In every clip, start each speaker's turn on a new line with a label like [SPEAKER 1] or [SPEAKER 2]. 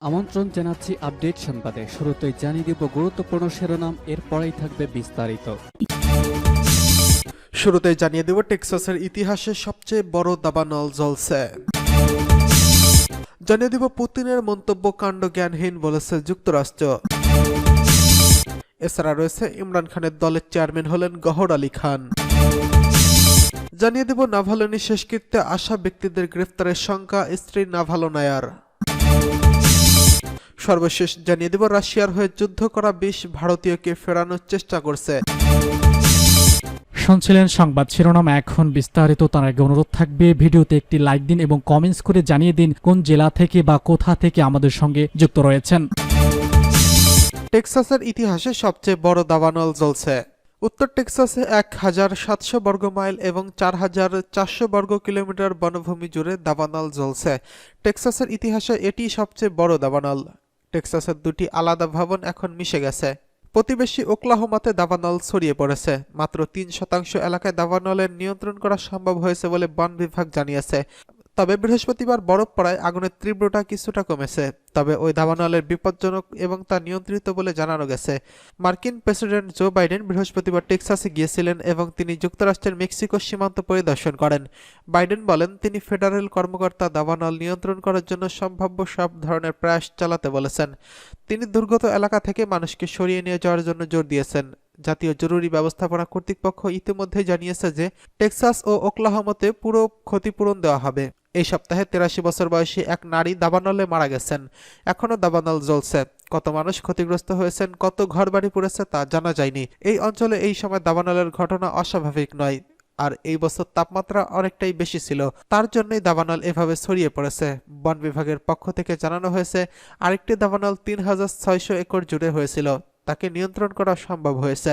[SPEAKER 1] আমন্ত্রণ জানাচ্ছি আপডেট সংবাদে। শুরুতেই জানিয়ে দিব গুরুত্বপূর্ণ শিরোনাম, এরপরেই থাকবে বিস্তারিত।
[SPEAKER 2] শুরুতেই জানিয়ে দেব টেক্সাসের ইতিহাসে সবচেয়ে বড় দাবানল জ্বলছে। জানিয়ে দিব পুতিনের মন্তব্য কাণ্ডজ্ঞানহীন বলেছে যুক্তরাষ্ট্র। এছাড়া রয়েছে ইমরান খানের দলের চেয়ারম্যান হলেন গহর আলী খান। জানিয়ে দেব নাভালনি শেষকৃত্যে আসা ব্যক্তিদের গ্রেফতারের সংখ্যা, স্ত্রী নাভালনায়ার। সর্বশেষ জানিয়ে দেব রাশিয়ার হয়ে যুদ্ধ করা ২০ ভারতীয়কে ফেরানোর চেষ্টা করছে।
[SPEAKER 3] শুনছিলেন সংবাদ শিরোনাম, এখন বিস্তারিত। তার আগে অনুরোধ থাকবে ভিডিওতে একটি লাইক দিন এবং কমেন্টস করে জানিয়ে দিন কোন জেলা থেকে বা কোথা থেকে আমাদের সঙ্গে যুক্ত রয়েছেন।
[SPEAKER 2] টেক্সাসের ইতিহাসে সবচেয়ে বড় দাবানল জ্বলছে। উত্তর টেক্সাসে ১,৭০০ বর্গ মাইল এবং ৪,৪০০ বর্গ কিলোমিটার বনভূমি জুড়ে দাবানল জ্বলছে। টেক্সাসের ইতিহাসে এটি সবচেয়ে বড় দাবানল। টেক্সাসের দুটি আলাদা ভবন এখন মিশে গেছে। প্রতিবেশী ওকলাহোমাতে দাবানল ছড়িয়ে পড়েছে। মাত্র ৩% এলাকায় দাবানলের নিয়ন্ত্রণ করা সম্ভব হয়েছে বলে বন বিভাগ জানিয়েছে। তবে বৃহস্পতিবার বরফ পড়ায় আগুনের তীব্রতা কিছুটা কমেছে। তবে ওই দাবানলের বিপজ্জনক এবং তা নিয়ন্ত্রিত বলে জানানো গেছে। মার্কিন প্রেসিডেন্ট জো বাইডেন বৃহস্পতিবার টেক্সাসে গিয়েছিলেন এবং তিনি যুক্তরাষ্ট্রের মেক্সিকো সীমান্ত পরিদর্শন করেন। বাইডেন বলেন তিনি ফেডারেল কর্মকর্তা দাবানল নিয়ন্ত্রণ করার জন্য সম্ভাব্য সব ধরনের প্রয়াস চালাতে বলেছেন। তিনি দুর্গত এলাকা থেকে মানুষকে সরিয়ে নিয়ে যাওয়ার জন্য জোর দিয়েছেন। জাতীয় জরুরি ব্যবস্থাপনা কর্তৃপক্ষ ইতিমধ্যে জানিয়েছে যে টেক্সাস ও ওকলাহোমাতে পুরো ক্ষতিপূরণ দেওয়া হবে। এই সপ্তাহে ৮৩ বছর বয়সী এক নারী দাবানলে মারা গেছেন। এখনও দাবানল জ্বলছে। কত মানুষ ক্ষতিগ্রস্ত হয়েছেন, কত ঘরবাড়ি পুড়েছে তা জানা যায়নি। এই অঞ্চলে এই সময় দাবানলের ঘটনা অস্বাভাবিক নয়। আর এই বছর তাপমাত্রা অনেকটাই বেশি ছিল, তার জন্যই দাবানল এভাবে ছড়িয়ে পড়েছে। বন বিভাগের পক্ষ থেকে জানানো হয়েছে আরেকটি দাবানল ৩,৬০০ একর জুড়ে হয়েছিল, তাকে নিয়ন্ত্রণ করা সম্ভব হয়েছে।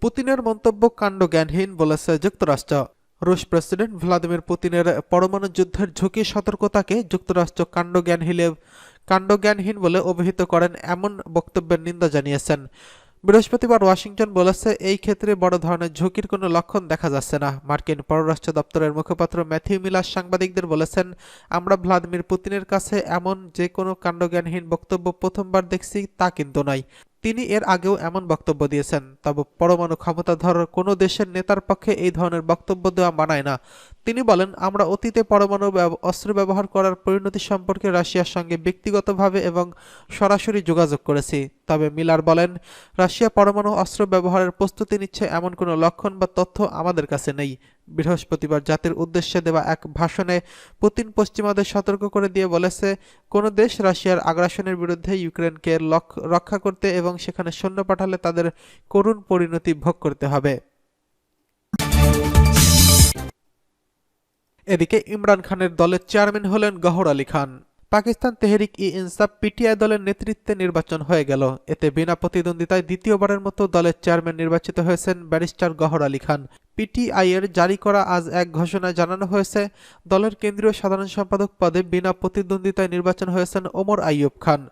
[SPEAKER 2] পুতিনের মন্তব্য কাণ্ডজ্ঞানহীন বলেছে যুক্তরাষ্ট্র। রুশ প্রেসিডেন্ট ভ্লাদিমির পুতিনের পরমাণু যুদ্ধের ঝুঁকি সতর্কতাকে যুক্তরাষ্ট্র কাণ্ডজ্ঞানহীন বলে অভিহিত করেন, এমন বক্তব্যের নিন্দা জানিয়েছেন। বৃহস্পতিবার ওয়াশিংটন বলেছে এই ক্ষেত্রে বড় ধরনের ঝুঁকির কোনো লক্ষণ দেখা যাচ্ছে না। মার্কিন পররাষ্ট্র দপ্তরের মুখপাত্র ম্যাথিউ মিলার সাংবাদিকদের বলেছেন, আমরা ভ্লাদিমির পুতিনের কাছে এমন যে কোনো কাণ্ডজ্ঞানহীন বক্তব্য প্রথমবার দেখছি তা কিন্তু নয়। তিনি এর আগেও এমন বক্তব্য দিয়েছেন। তবে পরমাণু ক্ষমতাধর কোনো দেশের নেতার পক্ষে এই ধরনের বক্তব্য দেওয়া মানায় না। তিনি বলেন, আমরা অতীতে পরমাণু অস্ত্র ব্যবহার করার পরিণতি সম্পর্কে রাশিয়ার সঙ্গে ব্যক্তিগতভাবে এবং সরাসরি যোগাযোগ করেছি। তবে মিলার বলেন, রাশিয়া পরমাণু অস্ত্র ব্যবহারের প্রস্তুতি নিচ্ছে এমন কোনো লক্ষণ বা তথ্য আমাদের কাছে নেই। বৃহস্পতিবার জাতির উদ্দেশ্যে দেওয়া এক ভাষণে পুতিন পশ্চিমাদের সতর্ক করে দিয়ে বলেছে, কোনো দেশ রাশিয়ার আগ্রাসনের বিরুদ্ধে ইউক্রেনকে রক্ষা করতে এবং সেখানে সৈন্য পাঠালে তাদের করুণ পরিণতি ভোগ করতে হবে। এদিকে ইমরান খানের দলের চেয়ারম্যান হলেন গহর আলী খান। পাকিস্তান তেহরিক ই ইনসাফ পিটিআই দলের নেতৃত্বে নির্বাচন হয়ে গেল। এতে বিনা প্রতিদ্বন্দ্বিতায় দ্বিতীয়বারের মতো দলের চেয়ারম্যান নির্বাচিত হয়েছেন ব্যারিস্টার গহর আলী খান। পিটিআইয়ের জারি করা আজ এক ঘোষণায় জানানো হয়েছে, দলের কেন্দ্রীয় সাধারণ সম্পাদক পদে বিনা প্রতিদ্বন্দ্বিতায় নির্বাচন হয়েছেন ওমর আইয়ুব খান।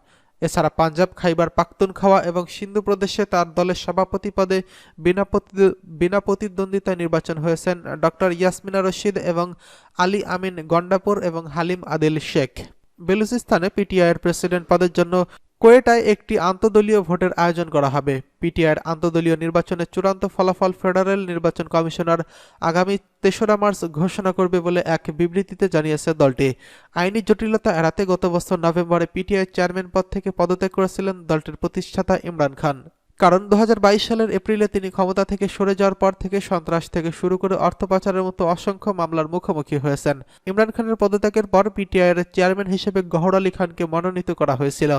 [SPEAKER 2] এছাড়া পাঞ্জাব, খাইবার পাখতুনখাওয়া এবং সিন্ধু প্রদেশে তার দলের সভাপতি পদে বিনা প্রতিদ্বন্দ্বিতায় নির্বাচন হয়েছেন ডক্টর ইয়াসমিনা রশিদ এবং আলী আমিন গন্ডাপুর এবং হালিম আদিল শেখ। বেলুচিস্তানে পিটিআইয়ের প্রেসিডেন্ট পদের জন্য কোয়েটায় একটি আন্তদলীয় ভোটের আয়োজন করা হবে। পিটিআইয়ের আন্তদলীয় নির্বাচনের চূড়ান্ত ফলাফল ফেডারেল নির্বাচন কমিশনার আগামী ৩রা মার্চ ঘোষণা করবে বলে এক বিবৃতিতে জানিয়েছে দলটি। আইনি জটিলতা এড়াতে গত বছর নভেম্বরে পিটিআই চেয়ারম্যান পদ থেকে পদত্যাগ করেছিলেন দলটির প্রতিষ্ঠাতা ইমরান খান। কারণ ২০২২ সালের এপ্রিলে তিনি ক্ষমতা থেকে সরে যাওয়ার পর থেকে সন্ত্রাস থেকে শুরু করে অর্থ পাচারের মতো অসংখ্য মামলার মুখোমুখি হয়েছেন। ইমরান খানের পদত্যাগের পর পিটিআইয়ের চেয়ারম্যান হিসেবে গহর আলী খানকে মনোনীত করা হয়েছিল।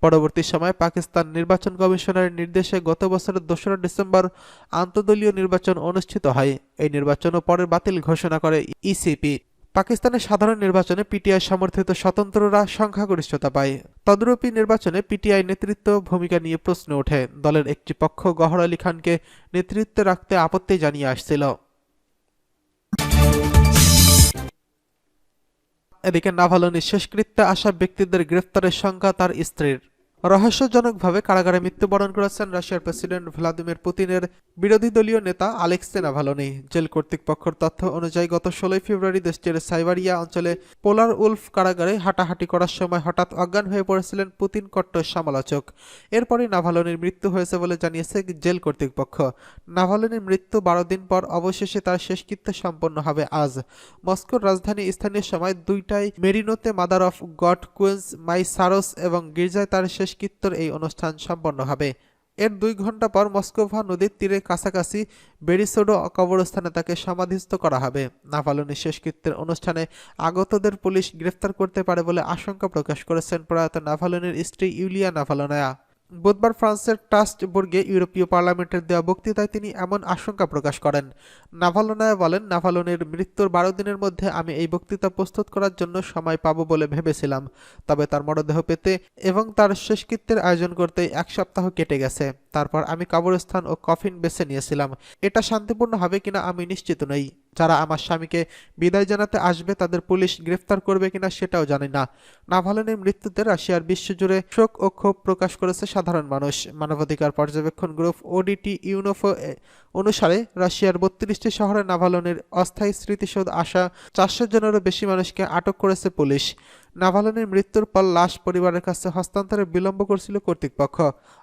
[SPEAKER 2] পরবর্তী সময়ে পাকিস্তান নির্বাচন কমিশনের নির্দেশে গত বছরের ২রা ডিসেম্বর আন্তদলীয় নির্বাচন অনুষ্ঠিত হয়। এই নির্বাচনও পরে বাতিল ঘোষণা করে ইসিপি। পাকিস্তানের সাধারণ নির্বাচনে পিটিআই সমর্থিত স্বতন্ত্ররা সংখ্যাগরিষ্ঠতা পায়। তদরূপী নির্বাচনে পিটিআই নেতৃত্ব ভূমিকা নিয়ে প্রশ্ন ওঠে। দলের একটি পক্ষ গহর আলী খানকে নেতৃত্বে রাখতে আপত্তি জানিয়ে আসছিল। এদিকে নাভালনির শেষকৃত্যে আসা ব্যক্তিদের গ্রেফতারের সংখ্যা তার স্ত্রীর। রহস্যজনকভাবে কারাগারে মৃত্যুবরণ করেছেন রাশিয়ার প্রেসিডেন্ট ভ্লাদিমির পুতিনের বিরোধী দলীয় নেতা আলেক্সে নাভালনি। জেল কর্তৃপক্ষের তথ্য অনুযায়ী গত 16 ফেব্রুয়ারি দেশটির সাইবারিয়া অঞ্চলে পোলার উলফ কারাগারে হাঁটাহাঁটি করার সময় হঠাৎ অজ্ঞান হয়ে পড়েছিলেন পুতিন কট্টর সমালোচক। এরপরই নাভালনির মৃত্যু হয়েছে বলে জানিয়েছে জেল কর্তৃপক্ষ। নাভালনির মৃত্যু 12 দিন পর অবশেষে তার শেষকৃত্য সম্পন্ন হবে আজ। মস্কোর রাজধানী স্থানীয় সময় 2টায় মেরিনোতে মাদার অফ গড কুইন্স মাই সারস এবং গির্জায় তার শেষকৃত্যর এই অনুষ্ঠান সম্পন্ন হবে। এর 2 ঘন্টা পর মস্কোভা নদীর তীরে কাছাকাছি বেরিসোডো কবরস্থানে তাকে সমাধিস্থ করা হবে। নাভালনির শেষকৃত্যের অনুষ্ঠানে আগতদের পুলিশ গ্রেফতার করতে পারে বলে আশঙ্কা প্রকাশ করেছেন প্রয়াত নাভালনির স্ত্রী ইউলিয়া নাভালনায়া। বুধবার ফ্রান্সের স্ট্রাসবুর্গে ইউরোপীয় পার্লামেন্টের দেওয়া বক্তৃতায় তিনি এমন আশঙ্কা প্রকাশ করেন। নাভালনায়া বলেন, নাভালনির মৃত্যুর 12 দিনের মধ্যে আমি এই বক্তৃতা প্রস্তুত করার জন্য সময় পাবো বলে ভেবেছিলাম, তবে তার মরদেহ পেতে এবং তার শেষকৃত্যের আয়োজন করতে 1 সপ্তাহ কেটে গেছে। তারপর আমি কবরস্থান ও কফিন বেছে নিয়েছিলাম। এটা শান্তিপূর্ণ হবে কিনা আমি নিশ্চিত নই। যারা আমার স্বামীকে বিদায় জানাতে আসবে তাদের পুলিশ গ্রেফতার করবে কিনা সেটাও জানি না। নাভালনির মৃত্যুতে রাশিয়ার বিশ্বজুড়ে শোক ও ক্ষোভ প্রকাশ করেছে সাধারণ মানুষ। মানবাধিকার পর্যবেক্ষণ গ্রুপ ওডিটি ইউনোফো অনুসারে রাশিয়ার 32টি শহরে নাভালনির অস্থায়ী স্মৃতিসৌধ আসা 400 জনেরও বেশি মানুষকে আটক করেছে পুলিশ। নাভালনির মৃত্যুর পর লাশ পরিবারের কাছে হস্তান্তরে বিলম্ব করছিল কর্তৃপক্ষ।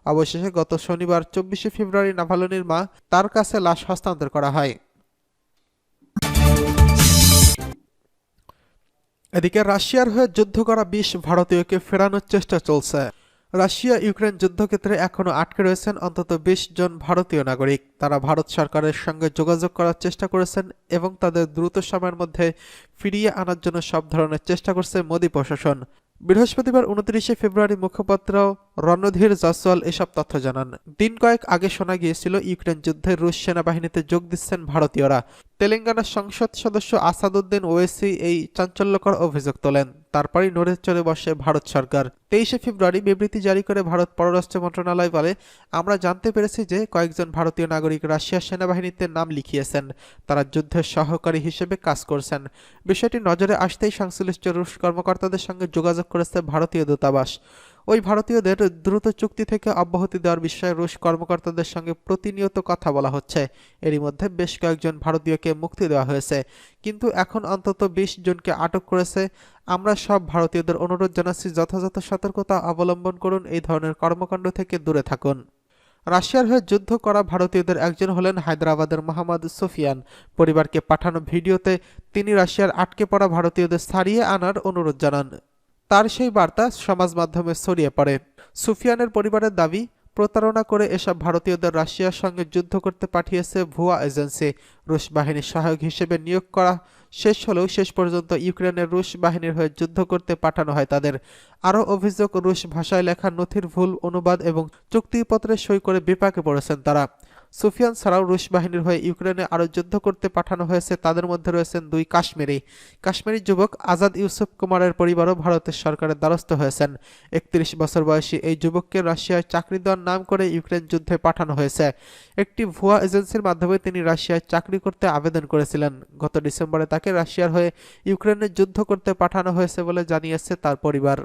[SPEAKER 2] অবশেষে গত শনিবার 24 ফেব্রুয়ারি নাভালনির মা তার কাছে লাশ হস্তান্তর করা হয়। এদিকে রাশিয়ার হয়ে যুদ্ধ করা 20 ভারতীয়কে ফেরানোর চেষ্টা চলছে। রাশিয়া ইউক্রেন যুদ্ধক্ষেত্রে এখনও আটকে রয়েছেন অন্তত 20 জন ভারতীয় নাগরিক। তারা ভারত সরকারের সঙ্গে যোগাযোগ করার চেষ্টা করেছেন এবং তাদের দ্রুত সময়ের মধ্যে ফিরিয়ে আনার জন্য সব ধরনের চেষ্টা করছে মোদী প্রশাসন। বৃহস্পতিবার 29 ফেব্রুয়ারি মুখপাত্র রণধীর জয়সওয়াল এসব তথ্য জানান। দিন কয়েক আগে শোনা গিয়েছিল ইউক্রেন যুদ্ধে রুশ সেনাবাহিনীতে যোগ দিচ্ছেন ভারতীয়রা। তেলেঙ্গানার সংসদ সদস্য আসাদুদ্দিন ওয়েসি এই চাঞ্চল্যকর অভিযোগ তোলেন। তারপরই নড়ে চড়ে বসে ভারত সরকার। 23 ফেব্রুয়ারি বিবৃতি জারি করে ভারত পররাষ্ট্র মন্ত্রণালয় বলে, আমরা জানতে পেরেছি যে কয়েকজন ভারতীয় নাগরিক রাশিয়ার সেনাবাহিনীতে নাম লিখিয়েছেন। তারা যুদ্ধের সহকারী হিসেবে কাজ করছেন। বিষয়টি নজরে আসতেই সংশ্লিষ্ট রুশ কর্মকর্তাদের সঙ্গে যোগাযোগ করেছে ভারতীয় দূতাবাস। ওই ভারতীয়দের দ্রুত চুক্তি থেকে অব্যাহতি দেওয়ার বিষয়ে রুশ কর্মকর্তাদের সঙ্গে প্রতিনিয়ত কথা বলা হচ্ছে। এরই মধ্যে বেশ কয়েকজন ভারতীয়কে মুক্তি দেওয়া হয়েছে, কিন্তু এখন অন্তত 20 জনকে আটক করেছে। আমরা সব ভারতীয়দের অনুরোধ জানাচ্ছি, যথাযথ সতর্কতা অবলম্বন করুন, এই ধরনের কর্মকাণ্ড থেকে দূরে থাকুন। রাশিয়ার হয়ে যুদ্ধ করা ভারতীয়দের একজন হলেন হায়দ্রাবাদের মোহাম্মদ সুফিয়ান। পরিবারকে পাঠানো ভিডিওতে তিনি রাশিয়ার আটকে পড়া ভারতীয়দের ছাড়িয়ে আনার অনুরোধ জানান। তার সেই বার্তা সমাজ মাধ্যমে ছড়িয়ে পড়ে। সুফিয়ানের পরিবারের দাবি, প্রতারণা করে এসব ভারতীয়দের রাশিয়ার সঙ্গে যুদ্ধ করতে পাঠিয়েছে ভুয়া এজেন্সি। রুশ বাহিনীর সহায়ক হিসেবে নিয়োগ করা শেষ হলেও শেষ পর্যন্ত ইউক্রেনের রুশ বাহিনীর হয়ে যুদ্ধ করতে পাঠানো হয় তাদের। আরও অভিযোগ, রুশ ভাষায় লেখা নথির ভুল অনুবাদ এবং চুক্তিপত্রে সই করে বিপাকে পড়েছেন তারা। সুফিয়ান ছাড়াও রুশ বাহিনীর হয়ে ইউক্রেনে আরও যুদ্ধ করতে পাঠানো হয়েছে। তাদের মধ্যে রয়েছেন 2 কাশ্মীরি যুবক। আজাদ ইউসুফ কুমারের পরিবারও ভারতের সরকারের দ্বারস্থ হয়েছেন। 31 বছর বয়সী এই যুবককে রাশিয়ায় চাকরি দেওয়ার নাম করে ইউক্রেন যুদ্ধে পাঠানো হয়েছে। একটি ভুয়া এজেন্সির মাধ্যমে তিনি রাশিয়ায় চাকরি করতে আবেদন করেছিলেন। গত ডিসেম্বরে তাকে রাশিয়ার হয়ে ইউক্রেনে যুদ্ধ করতে পাঠানো হয়েছে বলে জানিয়েছে তার পরিবার।